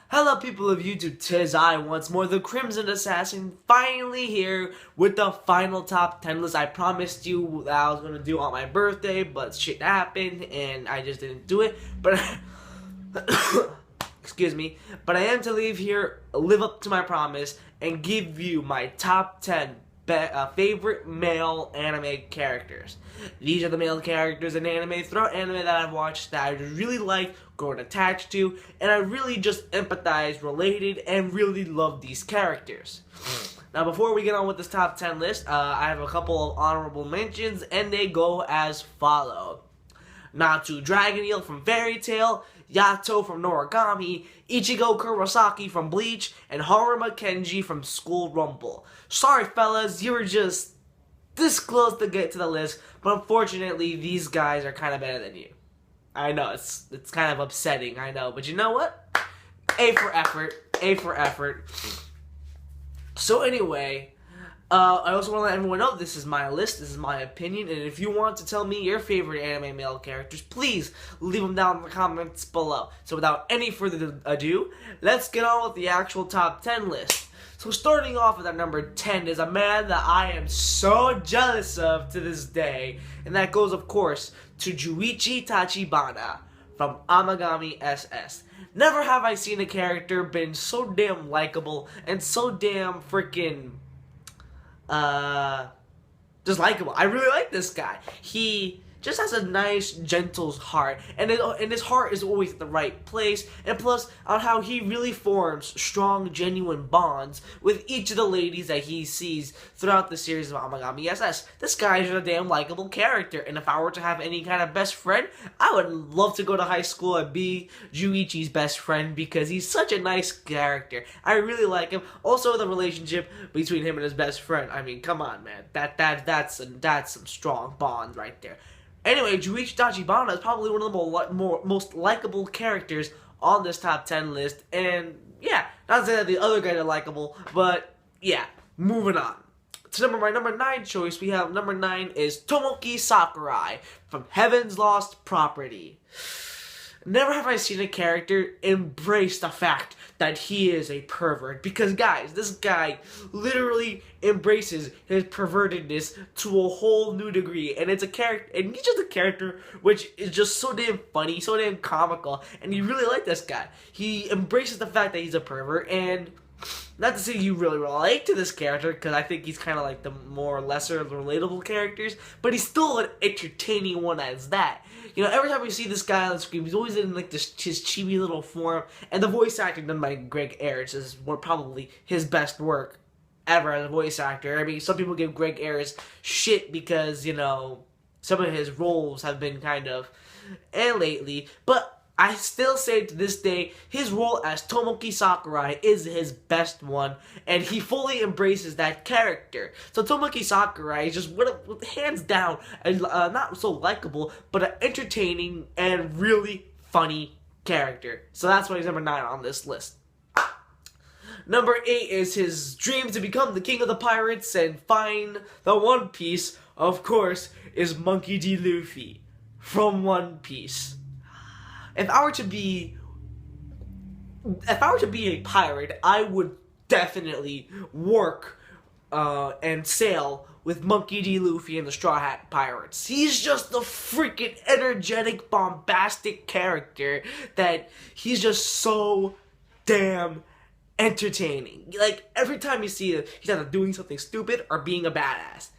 Hello people of YouTube, 'tis I once more, the Crimson Assassin, finally here with the final top 10 list. I promised you that I was going to do on my birthday, but shit happened and I just didn't do it. But, excuse me, but I am to leave here, live up to my promise, and give you my top 10 favorite male anime characters. These are the male characters in anime, throughout anime that I've watched that I really like, grown attached to, and I really just empathize, related, and really love these characters. Now, before we get on with this top 10 list, I have a couple of honorable mentions, and they go as follow. Natsu Dragon Eel from Fairy Tail, Yato from Noragami, Ichigo Kurosaki from Bleach, and Haruma Kenji from School Rumble. Sorry fellas, you were just this close to get to the list, but unfortunately these guys are kind of better than you. I know, it's kind of upsetting, I know, but you know what? A for effort, A for effort. So anyway, I also want to let everyone know this is my list, this is my opinion, and if you want to tell me your favorite anime male characters, please leave them down in the comments below. So without any further ado, let's get on with the actual top 10 list. So starting off at number 10 is a man that I am so jealous of to this day, and that goes, of course, to Juichi Tachibana from Amagami SS. Never have I seen a character been so damn likable and so damn freaking just likable. I really like this guy. He just has a nice, gentle heart, and his heart is always at the right place, and plus on how he really forms strong, genuine bonds with each of the ladies that he sees throughout the series of Amagami SS. This guy is a damn likable character, and if I were to have any kind of best friend, I would love to go to high school and be Juichi's best friend because he's such a nice character. I really like him. Also, the relationship between him and his best friend. I mean, come on, man. That's some strong bond right there. Anyway, Juichi Tachibana is probably one of the most likable characters on this top 10 list, and yeah, not to say that the other guys are likable, but yeah, moving on. To my number 9 choice, we have number 9 is Tomoki Sakurai from Heaven's Lost Property. Never have I seen a character embrace the fact that he is a pervert. Because, guys, this guy literally embraces his pervertedness to a whole new degree. And it's a character, and he's just a character which is just so damn funny, so damn comical. And you really like this guy. He embraces the fact that he's a pervert, and not to say you really relate to this character, because I think he's kind of like the more lesser relatable characters, but he's still an entertaining one as that. You know, every time we see this guy on the screen, he's always in like his chibi little form, and the voice acting done by Greg Ayres is probably his best work ever as a voice actor. I mean, some people give Greg Ayres shit because, you know, some of his roles have been kind of lately, but I still say to this day, his role as Tomoki Sakurai is his best one, and he fully embraces that character. So Tomoki Sakurai is just hands down, not so likable, but an entertaining and really funny character. So that's why he's number 9 on this list. Number 8 is his dream to become the king of the pirates and find the One Piece, of course, is Monkey D. Luffy from One Piece. If I were to be a pirate, I would definitely work and sail with Monkey D. Luffy and the Straw Hat Pirates. He's just a freaking energetic, bombastic character that he's just so damn entertaining. Like, every time you see him, he's either doing something stupid or being a badass.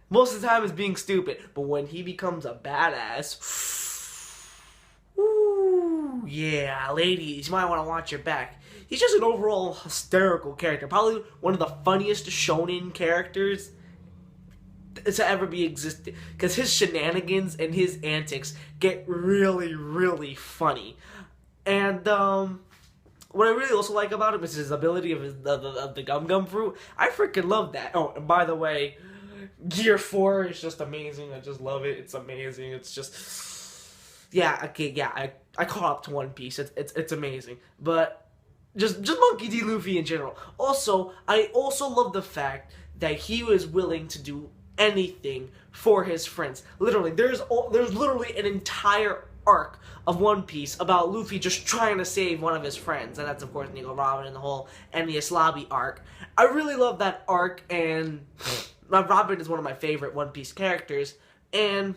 Most of the time it's being stupid, but when he becomes a badass, yeah, ladies, you might want to watch your back. He's just an overall hysterical character. Probably one of the funniest shonen characters to ever be existed. Because his shenanigans and his antics get really, really funny. And, what I really also like about him is his ability of the Gum Gum Fruit. I freaking love that. Oh, and by the way, Gear 4 is just amazing. I just love it. It's amazing. It's just... yeah, okay, yeah, I caught up to One Piece. It's amazing. But just Monkey D. Luffy in general. Also, I also love the fact that he was willing to do anything for his friends. Literally, there's literally an entire arc of One Piece about Luffy just trying to save one of his friends, and that's of course Nico Robin and the whole Enies Lobby arc. I really love that arc, and Robin is one of my favorite One Piece characters, and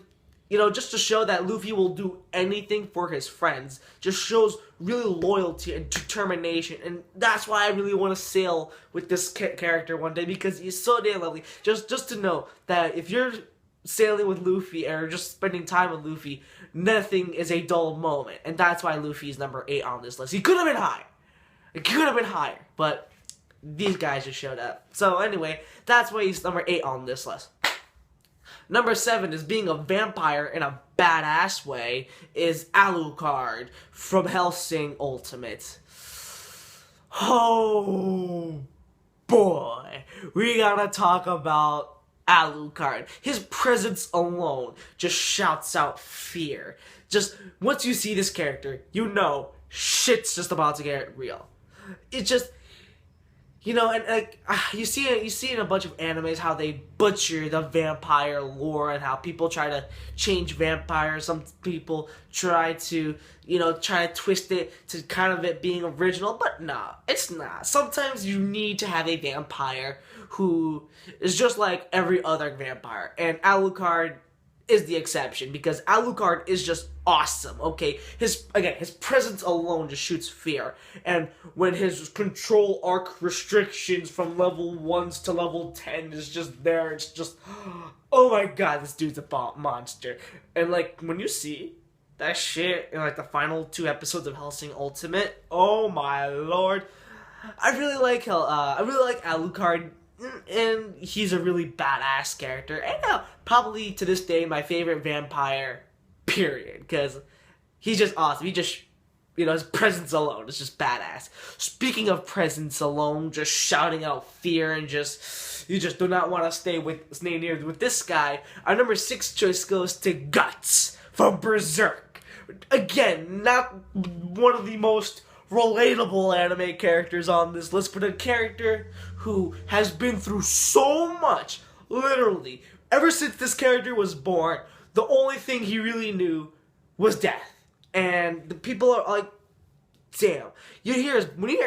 you know, just to show that Luffy will do anything for his friends, just shows really loyalty and determination, and that's why I really want to sail with this character one day, because he's so damn lovely. Just to know that if you're sailing with Luffy or just spending time with Luffy, nothing is a dull moment, and that's why Luffy is number 8 on this list. He could have been higher. It could have been higher, but these guys just showed up. So anyway, that's why he's number 8 on this list. Number 7 is being a vampire in a badass way is Alucard from Hellsing Ultimate. Oh boy, we gotta talk about Alucard. His presence alone just shouts out fear. Just once you see this character, you know shit's just about to get real. It just, you know, and like you see in a bunch of animes how they butcher the vampire lore and how people try to change vampires. Some people try to, you know, try to twist it to kind of it being original, but nah, it's not. Sometimes you need to have a vampire who is just like every other vampire, and Alucard is the exception, because Alucard is just awesome, okay? His presence alone just shoots fear, and when his control arc restrictions from level 1s to level 10 is just there, it's just, oh my god, this dude's a monster. And like, when you see that shit in like the final 2 episodes of Hellsing Ultimate, oh my lord, I really like Alucard, and he's a really badass character, and probably to this day my favorite vampire, period, because he's just awesome. He just, you know, his presence alone is just badass. Speaking of presence alone, just shouting out fear, and just, you just do not want to stay near with this guy. Our number 6 choice goes to Guts from Berserk. Again, not one of the most relatable anime characters on this list, but a character who has been through so much. Literally, ever since this character was born, the only thing he really knew was death. And the people are like, damn. When you hear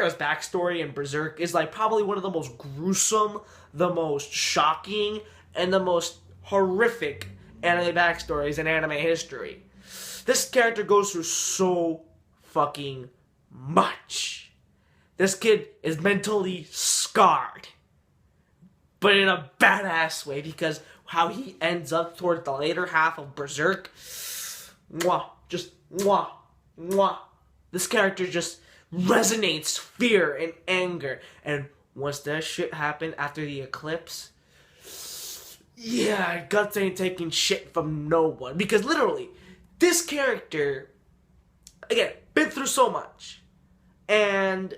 his backstory in Berserk, is like probably one of the most gruesome, the most shocking, and the most horrific anime backstories in anime history. This character goes through so fucking much. This kid is mentally scarred, but in a badass way, because how he ends up toward the later half of Berserk, just this character just resonates fear and anger. And once that shit happened after the eclipse, yeah, Guts ain't taking shit from no one, because literally this character, again, been through so much. And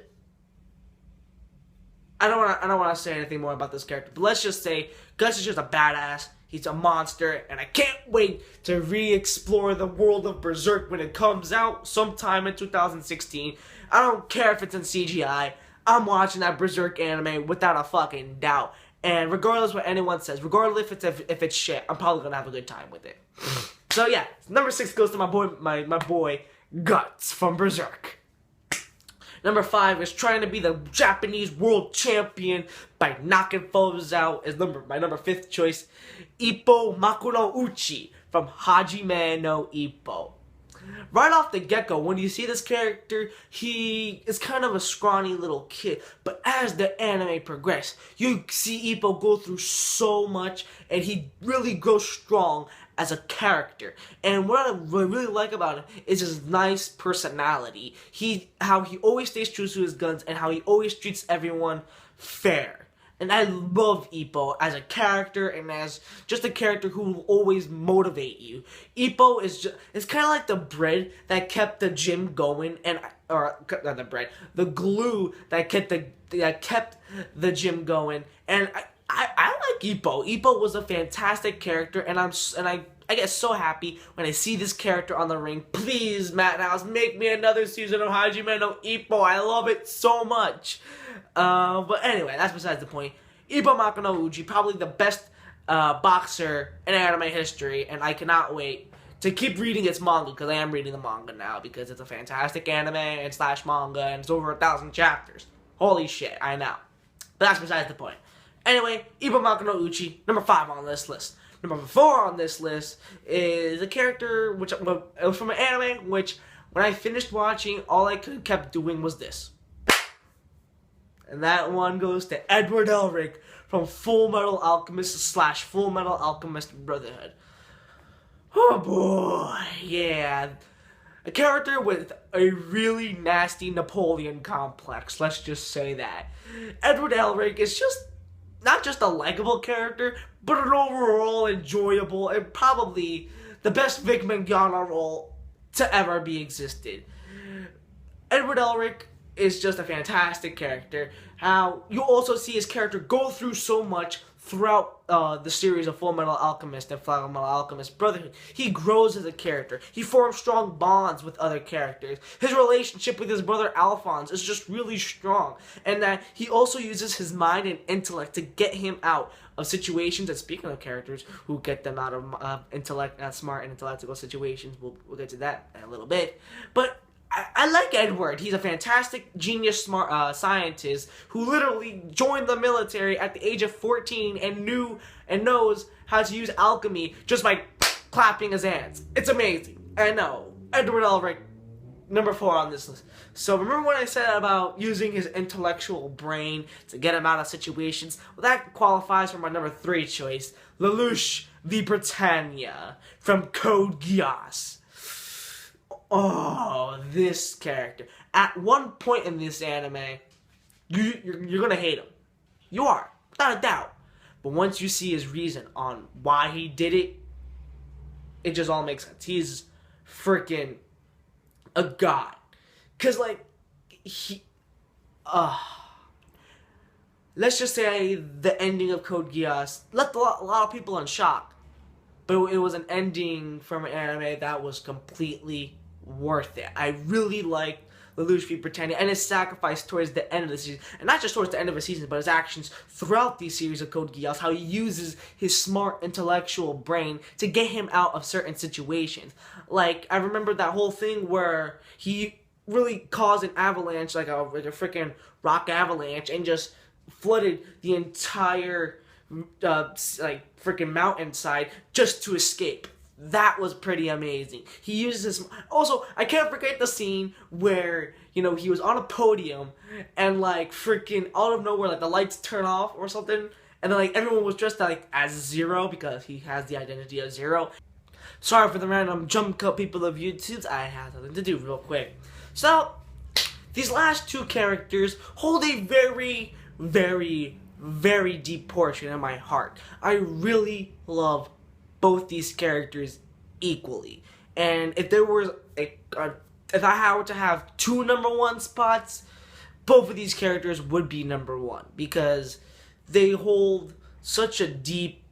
I don't want to say anything more about this character, but let's just say Guts is just a badass. He's a monster, and I can't wait to re-explore the world of Berserk when it comes out sometime in 2016. I don't care if it's in CGI. I'm watching that Berserk anime without a fucking doubt. And regardless what anyone says, regardless if it's shit, I'm probably gonna have a good time with it. So yeah, number 6 goes to my boy Guts from Berserk. Number 5 is trying to be the Japanese world champion by knocking foes out. Is my number 5th choice, Ippo Makunouchi from Hajime no Ippo. Right off the get-go, when you see this character, he is kind of a scrawny little kid. But as the anime progresses, you see Ippo go through so much, and he really grows strong as a character. And what I really like about him is his nice personality. How he always stays true to his guns, and how he always treats everyone fair. And I love Ippo as a character, and as just a character who will always motivate you. Ippo is kind of like the bread that kept the gym going, not the bread, the glue that kept the gym going. And I like Ippo. Ippo was a fantastic character, and I get so happy when I see this character on the ring. Please, Madhouse, make me another season of Hajime no Ippo. I love it so much. But anyway, that's besides the point. Ippo Makunouchi, probably the best boxer in anime history, and I cannot wait, to keep reading its manga, because I am reading the manga now, because it's a fantastic anime and slash manga, and it's over 1,000 chapters. Holy shit, I know. But that's besides the point. Anyway, Ibumaku no Uchi, number 5 on this list. Number 4 on this list is a character which it was from an anime which, when I finished watching, all I kept doing was this. And that one goes to Edward Elric from Full Metal Alchemist slash Full Metal Alchemist Brotherhood. Oh boy, yeah. A character with a really nasty Napoleon complex, let's just say that. Edward Elric is just not just a likable character, but an overall enjoyable and probably the best Vic Mignogna role to ever be existed. Edward Elric is just a fantastic character. How you also see his character go through so much throughout the series of Full Metal Alchemist and Full Metal Alchemist Brotherhood. He grows as a character. He forms strong bonds with other characters. His relationship with his brother Alphonse is just really strong. And that he also uses his mind and intellect to get him out of situations. And speaking of characters who get them out of smart and intellectual situations, we'll get to that in a little bit. But I like Edward. He's a fantastic, genius, smart scientist who literally joined the military at the age of 14 and knows how to use alchemy just by clapping his hands. It's amazing. I know. Edward Elric, number 4 on this list. So remember what I said about using his intellectual brain to get him out of situations? Well, that qualifies for my number 3 choice, Lelouch the Britannia from Code Geass. Oh, this character. At one point in this anime, you're gonna hate him. You are, without a doubt. But once you see his reason on why he did it, it just all makes sense. He's freaking a god. Cause like, let's just say the ending of Code Geass left a lot of people in shock. But it was an ending from an anime that was completely worth it. I really liked Lelouch v. Britannia and his sacrifice towards the end of the season. And not just towards the end of the season, but his actions throughout the series of Code Geass. How he uses his smart intellectual brain to get him out of certain situations. Like, I remember that whole thing where he really caused an avalanche, like a freaking rock avalanche, and just flooded the entire freaking mountainside just to escape. That was pretty amazing. He uses his... Also, I can't forget the scene where, he was on a podium and, freaking out of nowhere, the lights turn off or something. And then, everyone was dressed, as Zero because he has the identity of Zero. Sorry for the random jump cut people of YouTube. I have something to do real quick. So, these last 2 characters hold a very, very, very deep portion in my heart. I really love both these characters equally. And if there was if I were to have 2 number 1 spots, both of these characters would be number 1 because they hold such a deep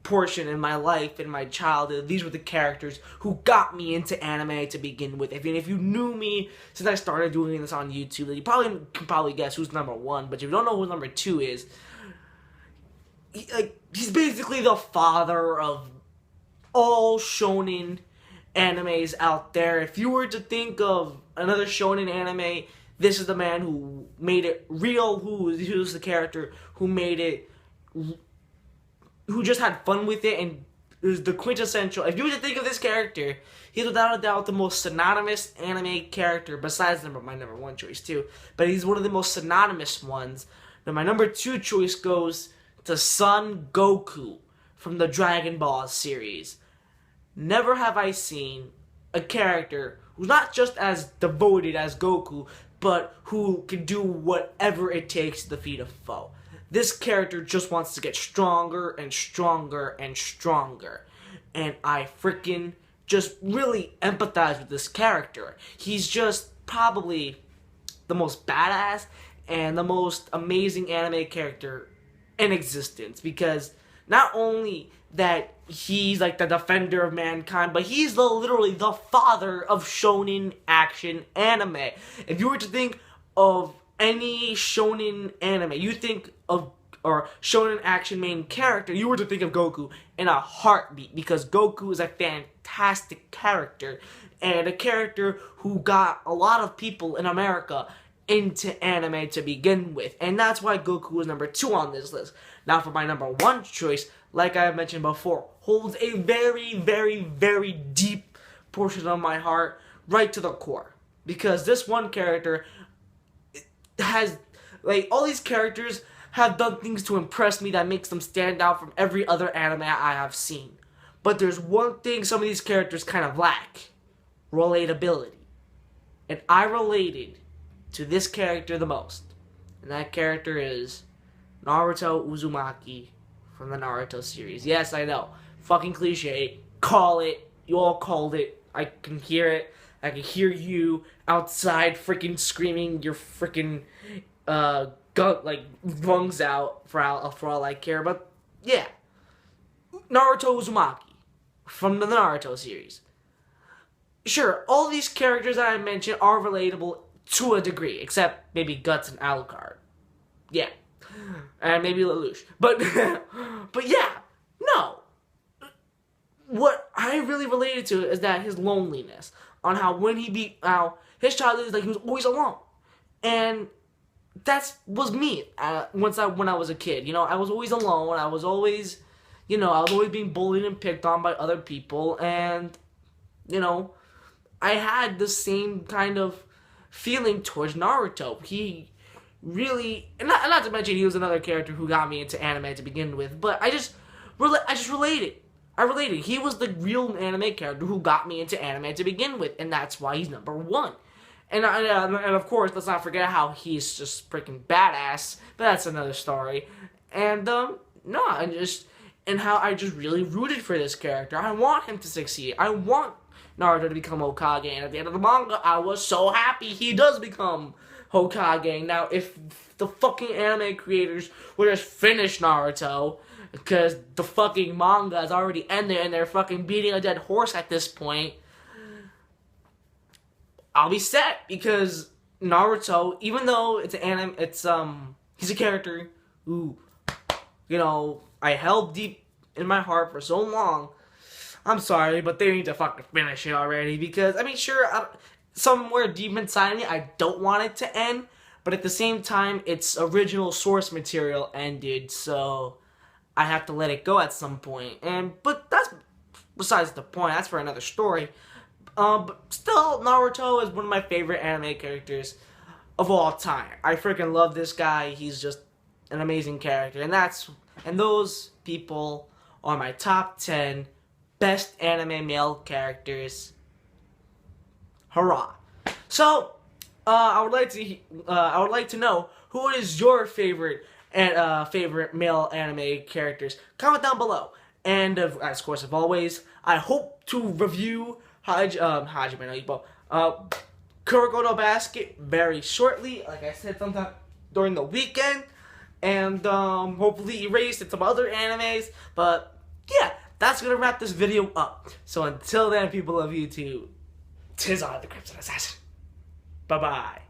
portion in my life, in my childhood. These were the characters who got me into anime to begin with. If you knew me since I started doing this on YouTube, then you can probably guess who's number 1. But if you don't know who number 2 is, he's basically the father of all shonen animes out there. If you were to think of another shonen anime, this is the man who made it real, who's the character who made it, who just had fun with it, and is the quintessential. If you were to think of this character, he's without a doubt the most synonymous anime character, besides my number 1 choice too, but he's one of the most synonymous ones. Now my number 2 choice goes to Son Goku from the Dragon Ball series. Never have I seen a character who's not just as devoted as Goku, but who can do whatever it takes to defeat a foe. This character just wants to get stronger and stronger and stronger. And I freaking just really empathize with this character. He's just probably the most badass and the most amazing anime character in existence, because not only that he's the defender of mankind, but he's literally the father of shonen action anime. If you were to think of any shonen anime, you think of or shonen action main character, you were to think of Goku in a heartbeat, because Goku is a fantastic character and a character who got a lot of people in America into anime to begin with, and that's why Goku is number 2 on this list. Now for my number 1 choice, like I mentioned before, holds a very, very, very deep portion of my heart, right to the core, because this one character has, like, all these characters have done things to impress me that makes them stand out from every other anime I have seen. But there's one thing some of these characters kind of lack: relatability. And I related to this character the most. And that character is Naruto Uzumaki from the Naruto series. Yes, I know. Fucking cliche. Call it. You all called it. I can hear it. I can hear you outside freaking screaming your freaking lungs out for all I care. But yeah, Naruto Uzumaki from the Naruto series. Sure, all these characters that I mentioned are relatable to a degree, except maybe Guts and Alucard. Yeah, and maybe Lelouch. But but yeah, no. What I really related to is that his loneliness, on how when how his childhood is like he was always alone, and that was me. When I was a kid, I was always alone. I was always being bullied and picked on by other people, and I had the same kind of feeling towards Naruto. He really, and not to mention he was another character who got me into anime to begin with, but I just related. I related. He was the real anime character who got me into anime to begin with, and that's why he's number 1. And of course, let's not forget how he's just freaking badass, but that's another story. And and how I just really rooted for this character. I want him to succeed. I want Naruto to become Hokage, and at the end of the manga, I was so happy he does become Hokage. Now, if the fucking anime creators would just finish Naruto, because the fucking manga is already ended and they're fucking beating a dead horse at this point, I'll be set, because Naruto, even though it's he's a character who, I held deep in my heart for so long. I'm sorry, but they need to fucking finish it already, because, sure, somewhere deep inside me, I don't want it to end, but at the same time, its original source material ended, so I have to let it go at some point. But that's besides the point. That's for another story. But still, Naruto is one of my favorite anime characters of all time. I freaking love this guy. He's just an amazing character, and those people are my top 10 best anime male characters. Hurrah! So, I would like to know, who is your favorite male anime characters? Comment down below. And as course of always, I hope to review Hajime no Ippo, Kuroko no Basket very shortly. Like I said, sometime during the weekend, and hopefully Erased and some other animes. But yeah, that's gonna wrap this video up. So until then, people of YouTube, 'tis I, the Crimson Assassin. Bye bye.